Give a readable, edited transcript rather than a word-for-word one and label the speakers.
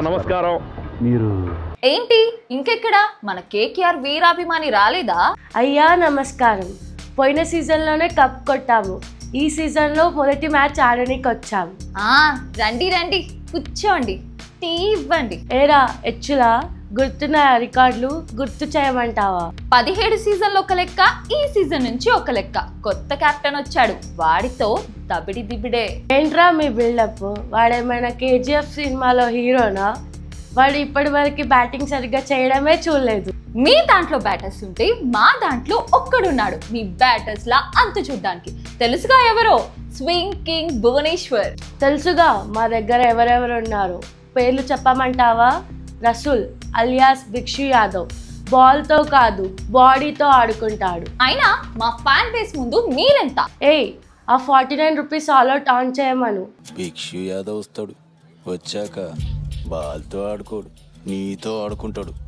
Speaker 1: నమస్కారం. మీరు
Speaker 2: ఏంటి ఇంకెక్కడ మన కేకేఆర్ వీరాభిమాని రాలేదా?
Speaker 3: అయ్యా నమస్కారం. పోయిన సీజన్లోనే కప్ కొట్టాము. ఈ సీజన్లో మొదటి మ్యాచ్ ఆడడానికి వచ్చాము.
Speaker 2: రండి రండి కూర్చోండి, టీ ఇవ్వండి.
Speaker 3: ఏరా ఎచ్చులా, గుర్తున్నాయా రికార్డులు? గుర్తు చేయమంటావా?
Speaker 2: 17 సీజన్లో ఒక లెక్క, ఈ సీజన్ నుంచి ఒక లెక్క. కొత్త కెప్టెన్ వచ్చాడు, వాడితో దబిడి దిబిడే.
Speaker 3: ఏంట్రా మీ బిల్డప్? వాడేమైనా కేజీఎఫ్ సినిమాలో హీరోనా? వాడు ఇప్పటి వరకు బ్యాటింగ్ సరిగ్గా చేయడమే చూడలేదు.
Speaker 2: మీ దాంట్లో బ్యాటర్స్ ఉంటే మా దాంట్లో ఒక్కడున్నాడు మీ బ్యాటర్స్ లా అంతు చూడ్డానికి. తెలుసుగా ఎవరో? Swing king Bhuvneshwar.
Speaker 3: తెలుసుగా మా దగ్గర ఎవరెవరు ఉన్నారు. పేర్లు చెప్పమంటావా? రసూల్ అలియాస్ భిక్షు యాదవ్. బాల్తో కాదు బాడీతో ఆడుకుంటాడు.
Speaker 2: అయినా మా ఫ్యాన్ బేస్ ముందు మీరెంత?
Speaker 3: ఏయ్, ఆ 49 రూపీస్ ఆల్అౌట్ ఆన్ చేయమను.
Speaker 4: భిక్షు యాదవ్ వస్తాడు, వచ్చాక బాల్తో ఆడుకోడు, నీతో ఆడుకుంటాడు.